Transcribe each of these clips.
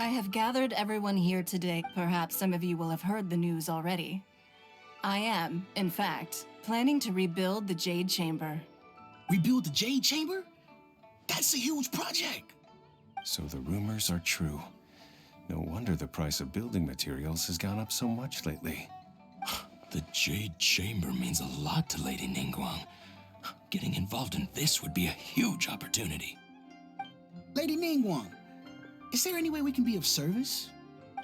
I have gathered everyone here today. Perhaps some of you will have heard the news already. I am, in fact, planning to rebuild the Jade Chamber. Rebuild the Jade Chamber? That's a huge project. So the rumors are true. No wonder the price of building materials has gone up so much lately. The Jade Chamber means a lot to Lady Ningguang. Getting involved in this would be a huge opportunity. Lady Ningguang, is there any way we can be of service?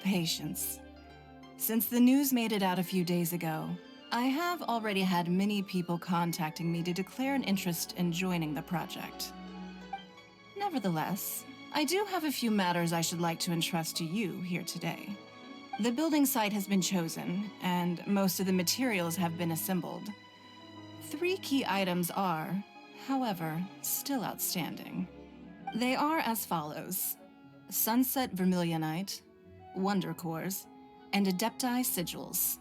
Patience. Since the news made it out a few days ago, I have already had many people contacting me to declare an interest in joining the project. Nevertheless, I do have a few matters I should like to entrust to you here today. The building site has been chosen, and most of the materials have been assembled. 3 key items are, however, still outstanding. They are as follows: Sunset Vermilionite, Wonder Cores, and Adepti Sigils.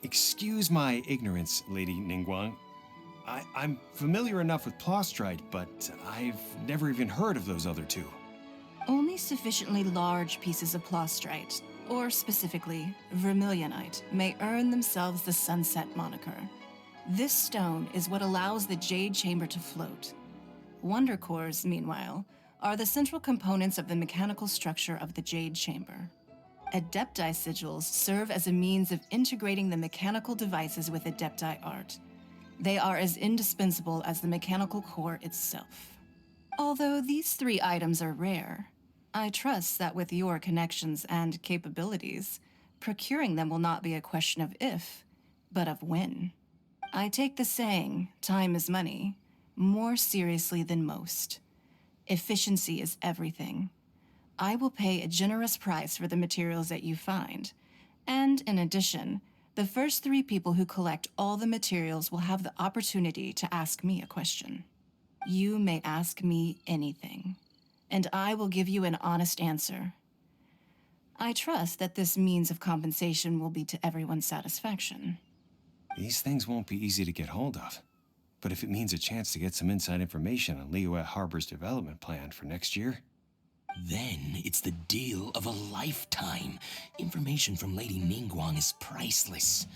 Excuse my ignorance, Lady Ningguang. I'm familiar enough with Plostrite, but I've never even heard of those other 2. Only sufficiently large pieces of Plostrite, or specifically Vermilionite, may earn themselves the Sunset moniker. This stone is what allows the Jade Chamber to float. Wonder Cores, meanwhile, are the central components of the mechanical structure of the Jade Chamber. Adepti Sigils serve as a means of integrating the mechanical devices with Adepti art. They are as indispensable as the mechanical core itself. Although these 3 items are rare, I trust that with your connections and capabilities, procuring them will not be a question of if, but of when. I take the saying, time is money, more seriously than most. Efficiency is everything. I will pay a generous price for the materials that you find, and in addition, the first 3 people who collect all the materials will have the opportunity to ask me a question. You may ask me anything, and I will give you an honest answer. I trust that this means of compensation will be to everyone's satisfaction. These things won't be easy to get hold of. But if it means a chance to get some inside information on Liyue Harbor's development plan for next year... Then it's the deal of a lifetime. Information from Lady Ningguang is priceless.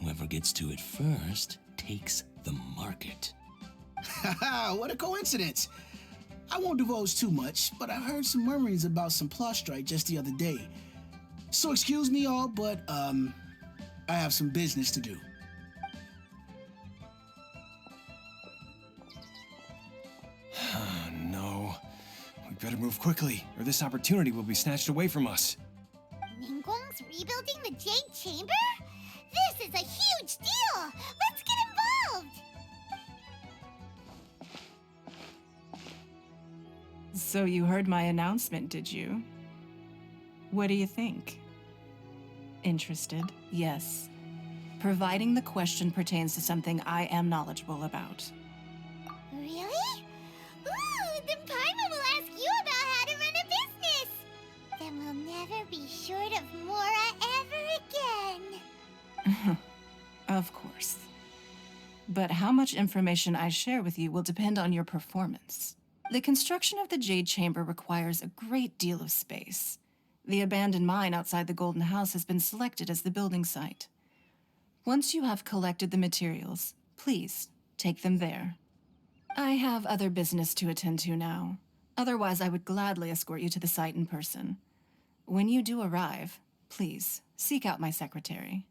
Whoever gets to it first takes the market. Haha, what a coincidence. I won't divulge too much, but I heard some murmurings about some Plostrite just the other day. So excuse me all, but I have some business to do. No. We better move quickly, or this opportunity will be snatched away from us. Ningguang's rebuilding the Jade Chamber? This is a huge deal! Let's get involved! So you heard my announcement, did you? What do you think? Interested? Yes. Providing the question pertains to something I am knowledgeable about. Really? Ooh, then Paimon will ask you about how to run a business! Then we'll never be short of Mora ever again! Of course. But how much information I share with you will depend on your performance. The construction of the Jade Chamber requires a great deal of space. The abandoned mine outside the Golden House has been selected as the building site. Once you have collected the materials, please take them there. I have other business to attend to now. Otherwise, I would gladly escort you to the site in person. When you do arrive, please seek out my secretary.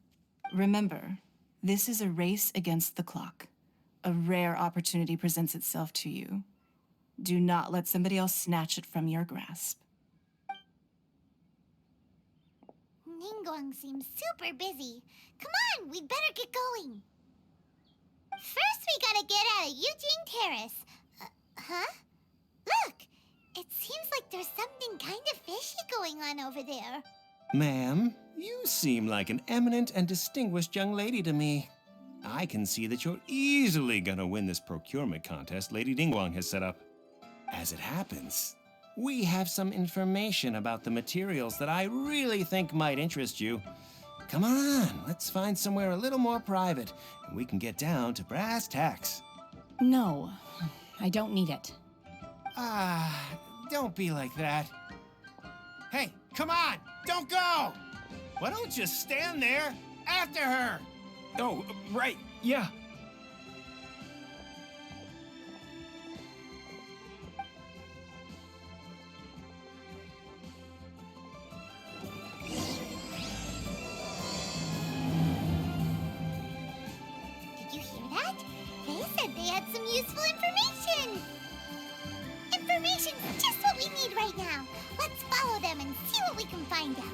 Remember, this is a race against the clock. A rare opportunity presents itself to you. Do not let somebody else snatch it from your grasp. Ningguang seems super busy. Come on, we'd better get going. First, we gotta get out of Eugene Terrace. Huh? Look! It seems like there's something kind of fishy going on over there. Ma'am, you seem like an eminent and distinguished young lady to me. I can see that you're easily gonna win this procurement contest Lady Ningguang has set up. As it happens, we have some information about the materials that I really think might interest you. Come on, let's find somewhere a little more private, and we can get down to brass tacks. No, I don't need it. Don't be like that. Hey, come on! Don't go! Why don't you stand there after her? Oh, right, yeah. Did you hear that? They said they had some useful information. Information's just what we need right now. Let's follow them and see what we can find out.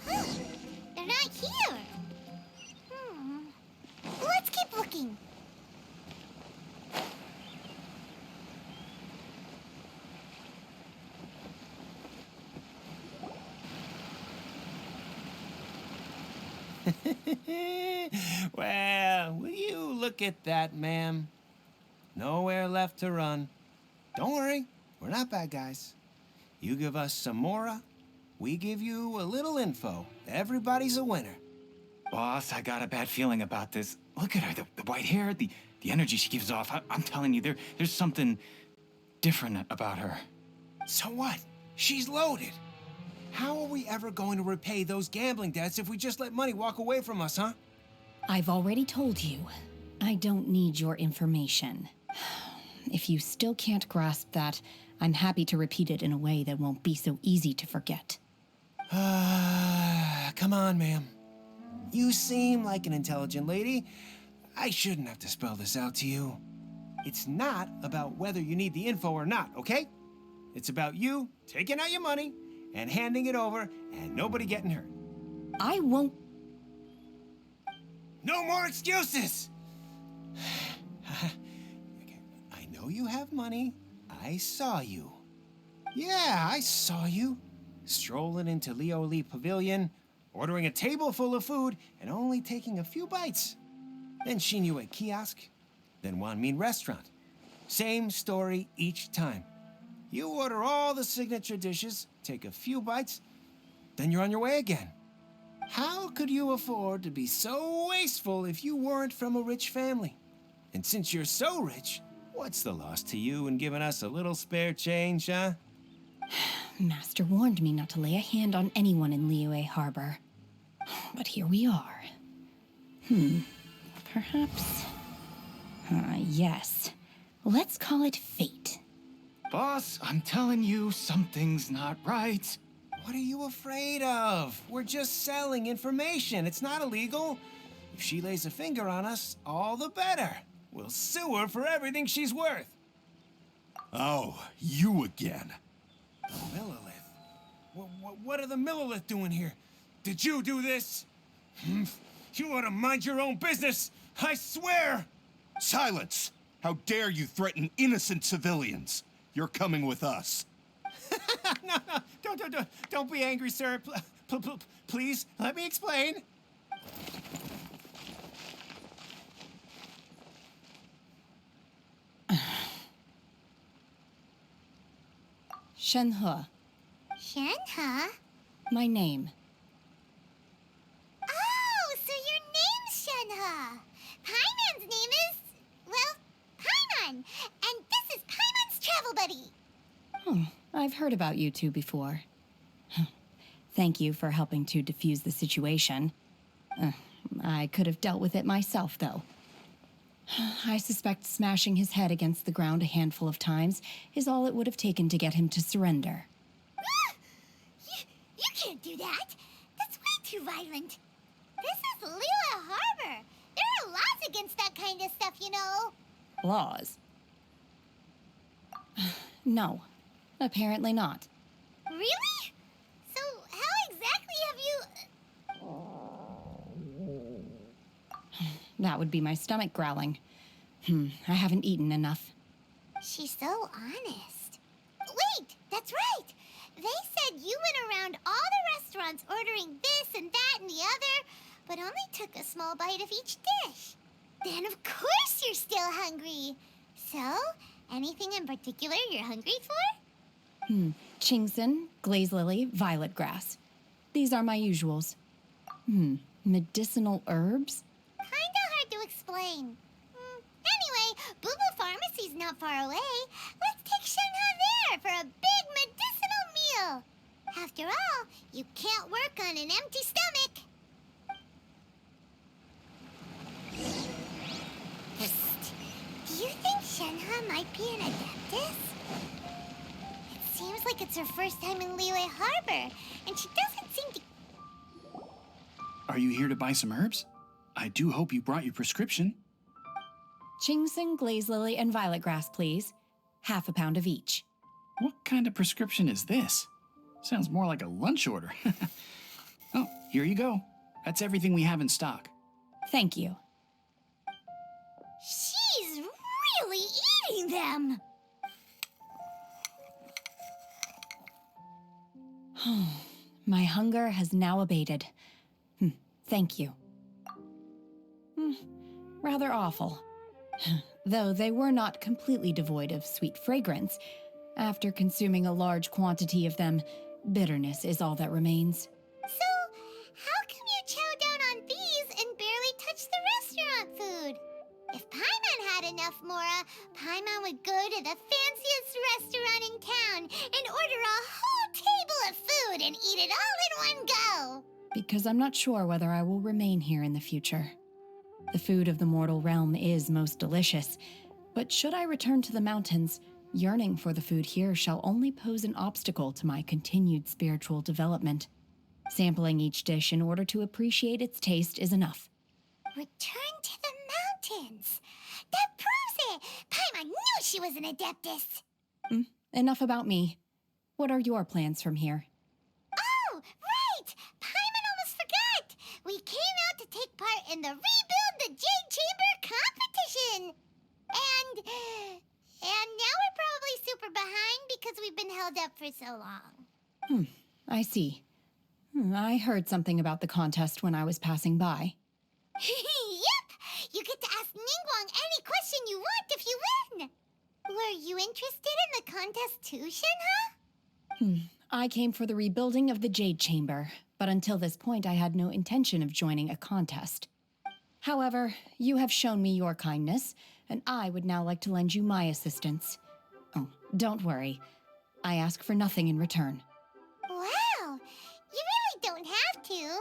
Huh, they're not here. Let's keep looking. Well, will you look at that, ma'am? Nowhere left to run. Don't worry, we're not bad guys. You give us some mora, we give you a little info. Everybody's a winner. Boss, I got a bad feeling about this. Look at her, the white hair, the energy she gives off. I'm telling you, there's something different about her. So what? She's loaded. How are we ever going to repay those gambling debts if we just let money walk away from us, huh? I've already told you, I don't need your information. If you still can't grasp that, I'm happy to repeat it in a way that won't be so easy to forget. Come on, ma'am. You seem like an intelligent lady. I shouldn't have to spell this out to you. It's not about whether you need the info or not, okay? It's about you taking out your money and handing it over and nobody getting hurt. I won't. No more excuses! I know you have money. I saw you. Yeah, I saw you. Strolling into Leo Lee Pavilion, ordering a table full of food, and only taking a few bites. Then Shinyu at kiosk, then Wanmin restaurant. Same story each time. You order all the signature dishes, take a few bites, then you're on your way again. How could you afford to be so wasteful if you weren't from a rich family? And since you're so rich, what's the loss to you in giving us a little spare change, huh? Master warned me not to lay a hand on anyone in Liyue Harbor. But here we are. Perhaps... yes. Let's call it fate. Boss, I'm telling you, something's not right. What are you afraid of? We're just selling information. It's not illegal. If she lays a finger on us, all the better. We'll sue her for everything she's worth. Oh, you again. The Millilith? What are the Millilith doing here? Did you do this? You ought to mind your own business, I swear! Silence! How dare you threaten innocent civilians? You're coming with us. No, don't be angry, sir. Please, let me explain. Shenhe, Shenhe? my name. Oh, so your name's Shenhe. Paimon's name is, well, Paimon. And this is Paimon's travel buddy. Oh, I've heard about you two before. Thank you for helping to defuse the situation. I could have dealt with it myself, though. I suspect smashing his head against the ground a handful of times is all it would have taken to get him to surrender. You can't do that. That's way too violent. This is Liyue Harbor. There are laws against that kind of stuff, you know. Laws? No, apparently not. Really? So how exactly have you... That would be my stomach growling. I haven't eaten enough. She's so honest. Wait, that's right. They said you went around all the restaurants ordering this and that and the other, but only took a small bite of each dish. Then of course you're still hungry. So, anything in particular you're hungry for? Chingson, glaze lily, violet grass. These are my usuals. Medicinal herbs? Kinda hard to explain. Anyway, Boo Boo Pharmacy's not far away. Let's take Shenhe there for a big medicinal meal. After all, you can't work on an empty stomach. Psst. Do you think Shenhe might be an adeptus? It seems like it's her first time in Liyue Harbor, and she doesn't seem to... Are you here to buy some herbs? I do hope you brought your prescription. Chingson, glaze lily, and violet grass, please. Half a pound of each. What kind of prescription is this? Sounds more like a lunch order. Oh, here you go. That's everything we have in stock. Thank you. She's really eating them! My hunger has now abated. Thank you. Rather awful. Though they were not completely devoid of sweet fragrance. After consuming a large quantity of them, bitterness is all that remains. So, how come you chow down on these and barely touch the restaurant food? If Paimon had enough Mora, Paimon would go to the fanciest restaurant in town and order a whole table of food and eat it all in one go. Because I'm not sure whether I will remain here in the future. The food of the mortal realm is most delicious, but should I return to the mountains, yearning for the food here shall only pose an obstacle to my continued spiritual development. Sampling each dish in order to appreciate its taste is enough. Return to the mountains. That proves it. Paimon knew she was an adeptus. Enough about me. What are your plans from here? Oh, right! Paimon almost forgot! We came out to take part in the Rebuild the Jade Chamber competition! And now we're probably super behind because we've been held up for so long. I see. I heard something about the contest when I was passing by. Yep! You get to ask Ningguang any question you want if you win! Were you interested in the contest too, Shenhe? I came for the rebuilding of the Jade Chamber, but until this point I had no intention of joining a contest. However, you have shown me your kindness, and I would now like to lend you my assistance. Oh, don't worry. I ask for nothing in return. Wow! You really don't have to.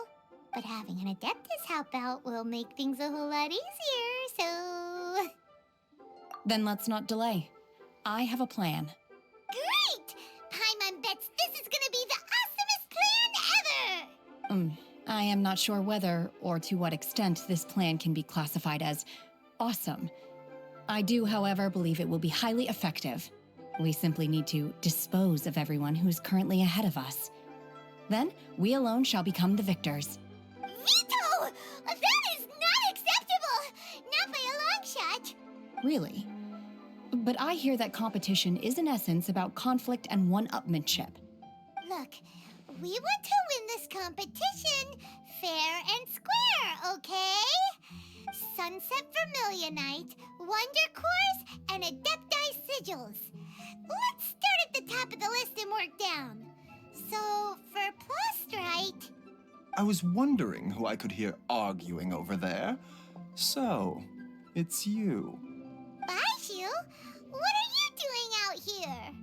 But having an adeptus help out will make things a whole lot easier, so... Then let's not delay. I have a plan. Great! Paimon bets this is gonna be the awesomest plan ever! I am not sure whether or to what extent this plan can be classified as awesome. I do, however, believe it will be highly effective. We simply need to dispose of everyone who's currently ahead of us. Then, we alone shall become the victors. Veto! That is not acceptable! Not by a long shot! Really? But I hear that competition is in essence about conflict and one-upmanship. Look, we want to win this competition fair and square, okay? Sunset Vermilionite, Wonder Cores, and Adepti Sigils. Let's start at the top of the list and work down. So, for Plustrite... I was wondering who I could hear arguing over there. So, it's you. Baishu, what are you doing out here?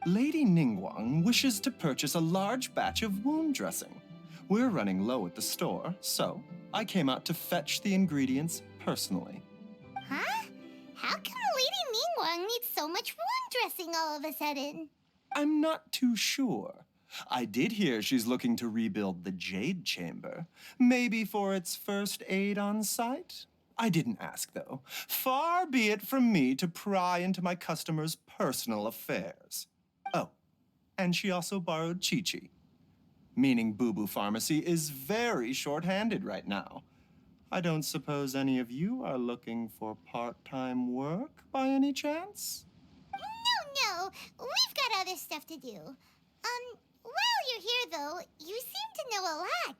Lady Ningguang wishes to purchase a large batch of wound dressing. We're running low at the store, so I came out to fetch the ingredients personally. Huh? How come Lady Ningguang needs so much wound dressing all of a sudden? I'm not too sure. I did hear she's looking to rebuild the Jade Chamber. Maybe for its first aid on site? I didn't ask, though. Far be it from me to pry into my customers' personal affairs. Oh, and she also borrowed Chi-Chi. Meaning Boo Boo Pharmacy is very short-handed right now. I don't suppose any of you are looking for part-time work by any chance? No, we've got other stuff to do. While you're here, though, you seem to know a lot.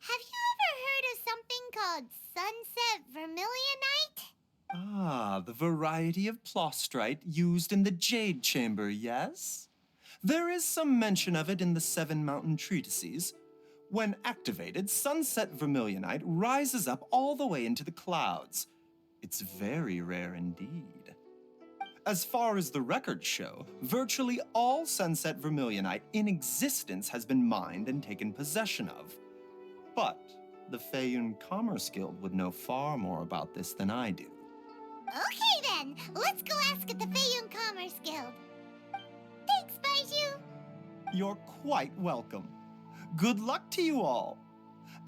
Have you ever heard of something called Sunset Vermilionite? The variety of plostrite used in the Jade Chamber, yes? There is some mention of it in the Seven Mountain Treatises. When activated, sunset vermilionite rises up all the way into the clouds. It's very rare indeed. As far as the records show, virtually all sunset vermilionite in existence has been mined and taken possession of. But the Feiyun Commerce Guild would know far more about this than I do. Okay then, let's go ask at the Feiyun Commerce Guild. Thanks, Baiju. You're quite welcome. Good luck to you all.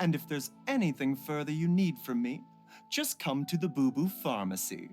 And if there's anything further you need from me, just come to the Boo Boo Pharmacy.